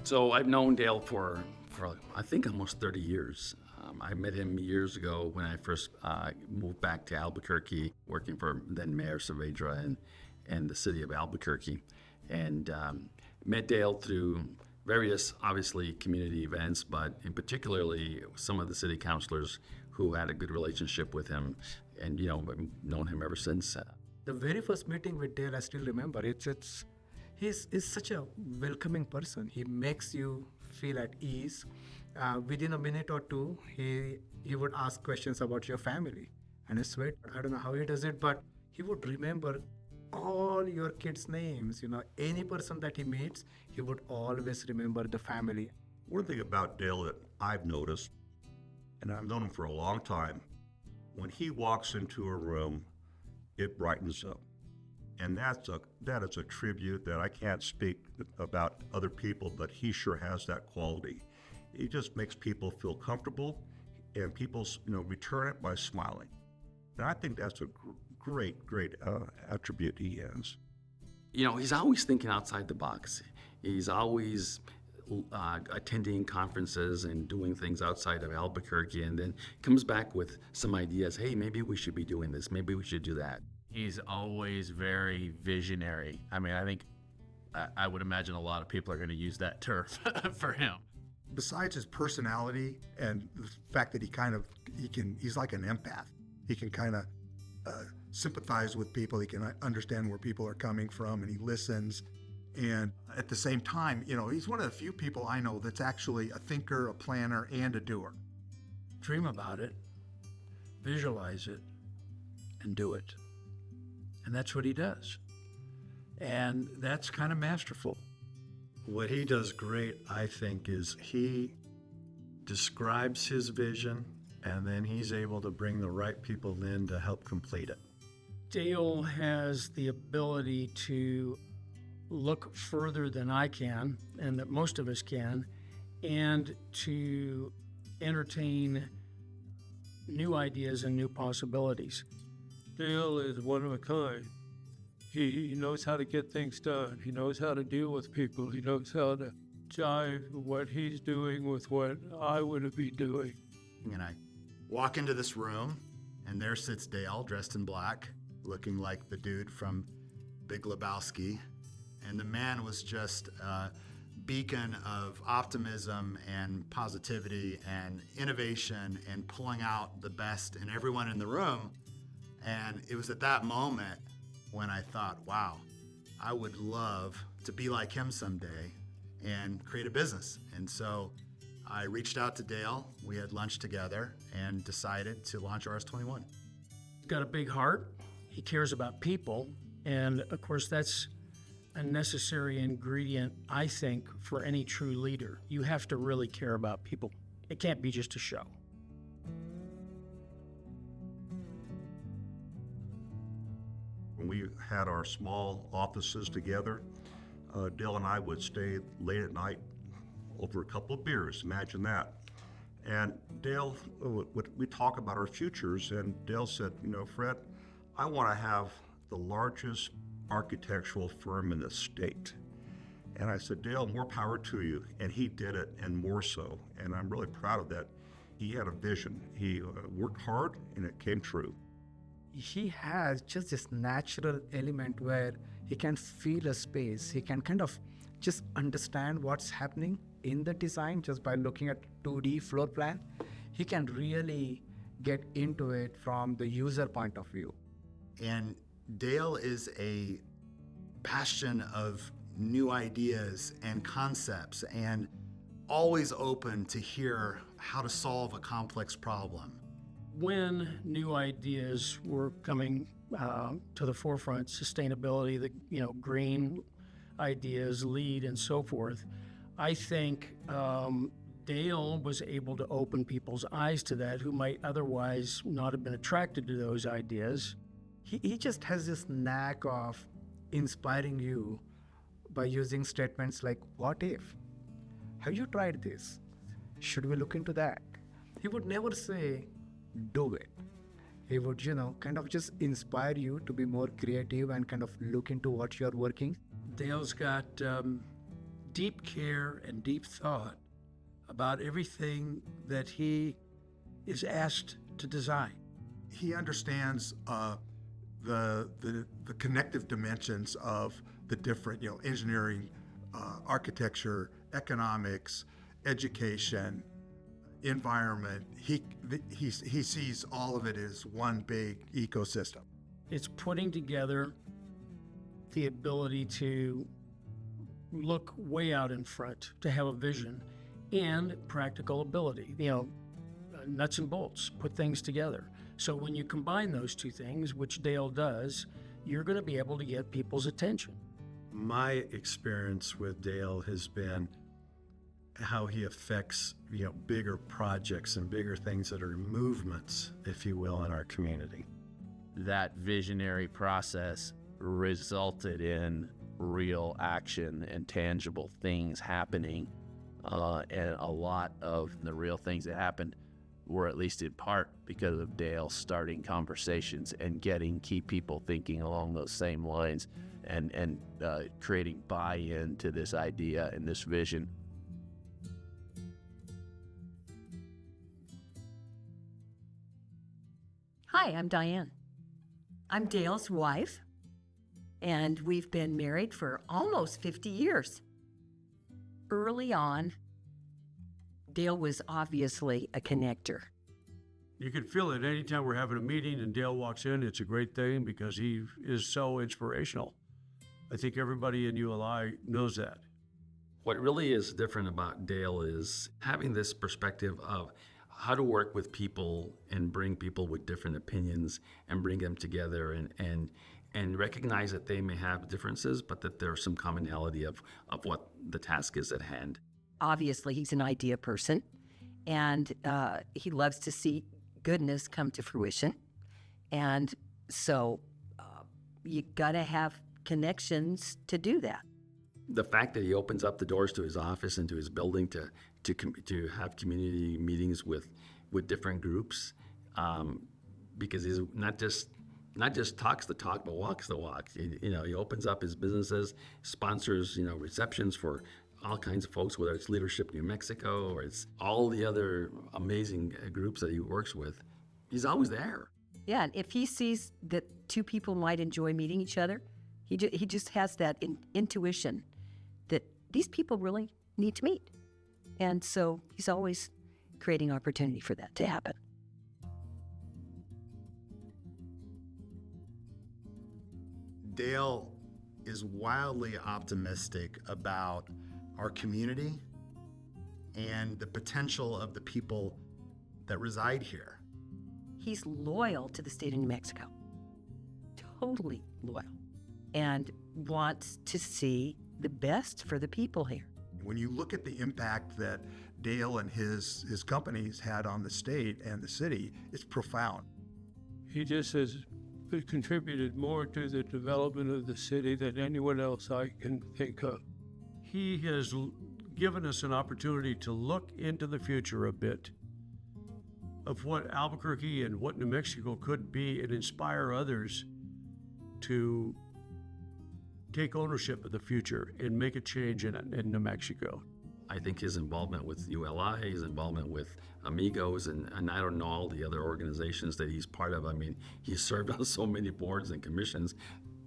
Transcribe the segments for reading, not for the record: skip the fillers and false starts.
So I've known Dale for I think almost 30 years. I met him years ago when I first moved back to Albuquerque, working for then Mayor Saavedra and the city of Albuquerque, and met Dale through various, obviously, community events, but in particularly some of the city councilors who had a good relationship with him, and I've known him ever since. The very first meeting with Dale, I still remember. He's such a welcoming person. He makes you feel at ease. Within a minute or two, he would ask questions about your family. And I swear, I don't know how he does it, but he would remember all your kids' names. Any person that he meets, he would always remember the family. One thing about Dale that I've noticed, and I've known him for a long time, when he walks into a room, it brightens up. And that is a tribute that I can't speak about other people, but he sure has that quality. He just makes people feel comfortable, and people return it by smiling. And I think that's a great attribute he has. He's always thinking outside the box. He's always attending conferences and doing things outside of Albuquerque, and then comes back with some ideas. Hey, maybe we should be doing this. Maybe we should do that. He's always very visionary. I mean, I think I would imagine a lot of people are going to use that term for him. Besides his personality and the fact that he's like an empath. He can kind of sympathize with people. He can understand where people are coming from, and he listens. And at the same time, he's one of the few people I know that's actually a thinker, a planner, and a doer. Dream about it, visualize it, and do it. And that's what he does. And that's kind of masterful. What he does great, I think, is he describes his vision, and then he's able to bring the right people in to help complete it. Dale has the ability to look further than I can, and that most of us can, and to entertain new ideas and new possibilities. Dale is one of a kind. He knows how to get things done. He knows how to deal with people. He knows how to jive what he's doing with what I would be doing. And I walk into this room, and there sits Dale, dressed in black, looking like the dude from Big Lebowski. And the man was just a beacon of optimism and positivity and innovation and pulling out the best in everyone in the room. And it was at that moment when I thought, wow, I would love to be like him someday and create a business. And so I reached out to Dale. We had lunch together and decided to launch RS21. He's got a big heart. He cares about people. And of course, that's a necessary ingredient, I think, for any true leader. You have to really care about people. It can't be just a show. When we had our small offices together, Dale and I would stay late at night over a couple of beers. Imagine that. And Dale, we talk about our futures, and Dale said, Fred, I want to have the largest architectural firm in the state. And I said, Dale, more power to you. And he did it, and more so. And I'm really proud of that. He had a vision. He worked hard, and it came true. He has just this natural element where he can feel a space. He can kind of just understand what's happening in the design just by looking at 2D floor plan. He can really get into it from the user point of view. And Dale is a bastion of new ideas and concepts and always open to hear how to solve a complex problem. When new ideas were coming to the forefront, sustainability, the green ideas, LEED, and so forth, I think Dale was able to open people's eyes to that who might otherwise not have been attracted to those ideas. He just has this knack of inspiring you by using statements like, what if? Have you tried this? Should we look into that? He would never say, do it. He would, kind of just inspire you to be more creative and kind of look into what you're working. Dale's got deep care and deep thought about everything that he is asked to design. He understands the connective dimensions of the different, engineering, architecture, economics, education, environment. He sees all of it as one big ecosystem. It's putting together the ability to look way out in front, to have a vision, and practical ability, nuts and bolts, put things together. So when you combine those two things, which Dale does, you're going to be able to get people's attention. My experience with Dale has been how he affects, bigger projects and bigger things that are movements, if you will, in our community. That visionary process resulted in real action and tangible things happening. And a lot of the real things that happened were, at least in part, because of Dale starting conversations and getting key people thinking along those same lines and creating buy-in to this idea and this vision. Hi, I'm Diane. I'm Dale's wife, and we've been married for almost 50 years. Early on, Dale was obviously a connector. You can feel it anytime we're having a meeting and Dale walks in. It's a great thing because he is so inspirational. I think everybody in ULI knows that. What really is different about Dale is having this perspective of how to work with people and bring people with different opinions and bring them together and recognize that they may have differences, but that there's some commonality of what the task is at hand. Obviously, he's an idea person, and he loves to see goodness come to fruition. And so you got to have connections to do that. The fact that he opens up the doors to his office and to his building to have community meetings with different groups, because he's not just talks the talk, but walks the walk. He opens up his businesses, sponsors, receptions for all kinds of folks, whether it's Leadership New Mexico or it's all the other amazing groups that he works with. He's always there. Yeah, and if he sees that two people might enjoy meeting each other, he just has that intuition that these people really need to meet. And so he's always creating opportunity for that to happen. Dale is wildly optimistic about our community and the potential of the people that reside here. He's loyal to the state of New Mexico, totally loyal, and wants to see the best for the people here. When you look at the impact that Dale and his companies had on the state and the city, it's profound. He just has contributed more to the development of the city than anyone else I can think of. He has given us an opportunity to look into the future a bit of what Albuquerque and what New Mexico could be and inspire others to take ownership of the future and make a change in New Mexico. I think his involvement with ULI, his involvement with Amigos, and I don't know all the other organizations that he's part of. I mean, he's served on so many boards and commissions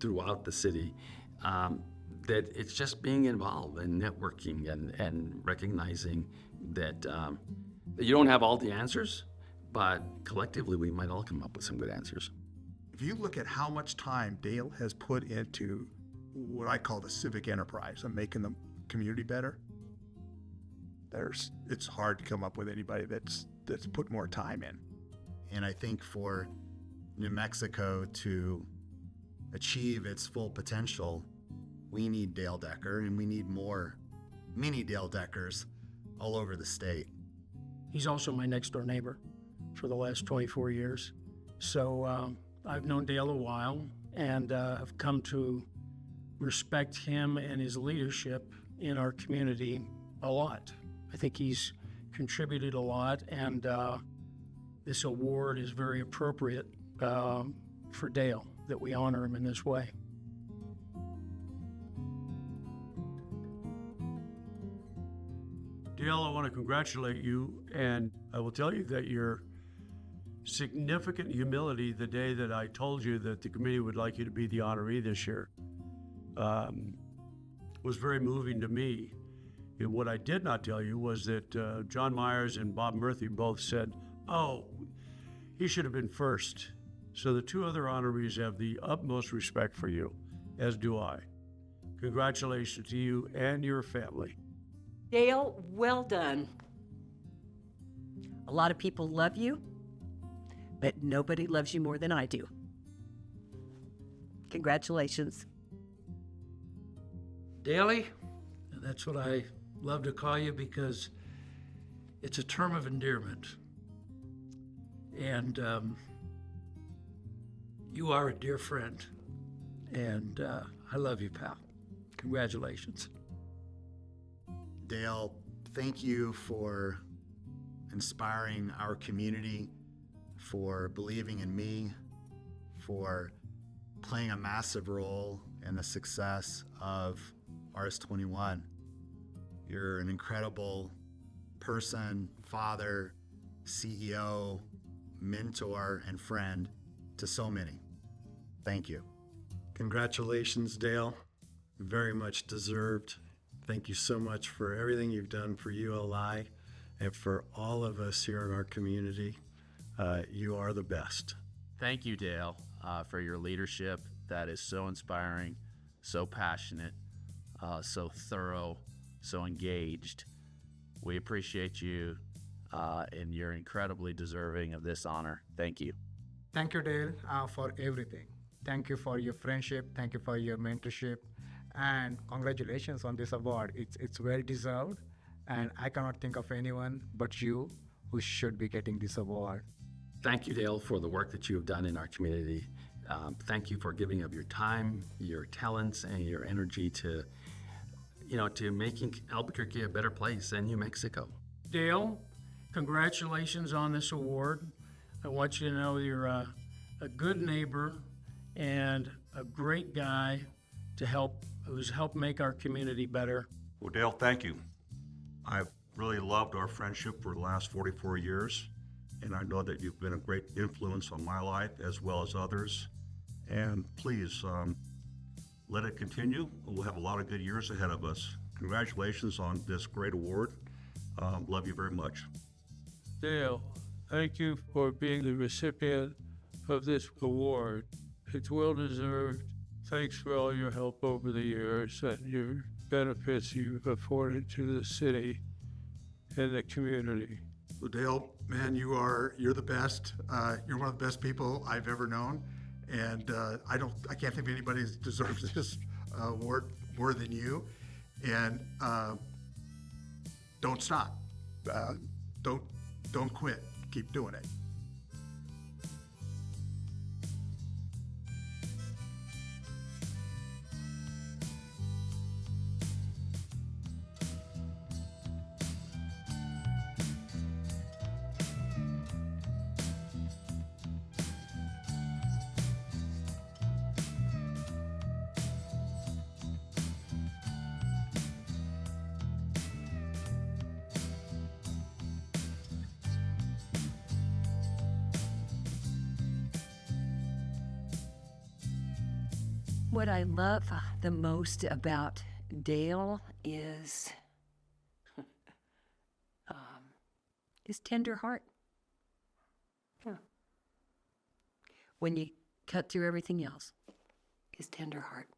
throughout the city that it's just being involved and networking and recognizing that you don't have all the answers, but collectively we might all come up with some good answers. If you look at how much time Dale has put into what I call the civic enterprise of making the community better, it's hard to come up with anybody that's put more time in. And I think for New Mexico to achieve its full potential, we need Dale Dekker, and we need more mini Dale Dekkers all over the state. He's also my next door neighbor for the last 24 years. So I've known Dale a while and have come to respect him and his leadership in our community a lot. I think he's contributed a lot, and this award is very appropriate for Dale, that we honor him in this way. Dale, I want to congratulate you, and I will tell you that your significant humility the day that I told you that the committee would like you to be the honoree this year was very moving to me. And what I did not tell you was that John Myers and Bob Murphy both said, oh, he should have been first. So the two other honorees have the utmost respect for you, as do I. Congratulations to you and your family. Dale, well done. A lot of people love you, but nobody loves you more than I do. Congratulations. Daley, that's what I love to call you because it's a term of endearment. And you are a dear friend. And I love you, pal. Congratulations. Dale, thank you for inspiring our community, for believing in me, for playing a massive role in the success of RS21. You're an incredible person, father, CEO, mentor, and friend to so many. Thank you. Congratulations, Dale. Very much deserved. Thank you so much for everything you've done for ULI and for all of us here in our community. You are the best. Thank you, Dale, for your leadership. That is so inspiring, so passionate, so thorough, so engaged. We appreciate you, and you're incredibly deserving of this honor. Thank you. Thank you, Dale, for everything. Thank you for your friendship. Thank you for your mentorship. And congratulations on this award. It's well deserved. And I cannot think of anyone but you who should be getting this award. Thank you, Dale, for the work that you have done in our community. Thank you for giving of your time, your talents, and your energy to making Albuquerque a better place and New Mexico. Dale, congratulations on this award. I want you to know you're a good neighbor and a great guy who's helped make our community better. Well, Dale, thank you. I've really loved our friendship for the last 44 years, and I know that you've been a great influence on my life as well as others. And please, let it continue. We'll have a lot of good years ahead of us. Congratulations on this great award. Love you very much. Dale, thank you for being the recipient of this award. It's well deserved. Thanks for all your help over the years and your benefits you've afforded to the city and the community. Well, Dale, man, you're the best. You're one of the best people I've ever known, and I can't think of anybody that deserves this award more than you. And don't stop. Don't quit. Keep doing it. What I love the most about Dale is his tender heart. Yeah. When you cut through everything else, his tender heart.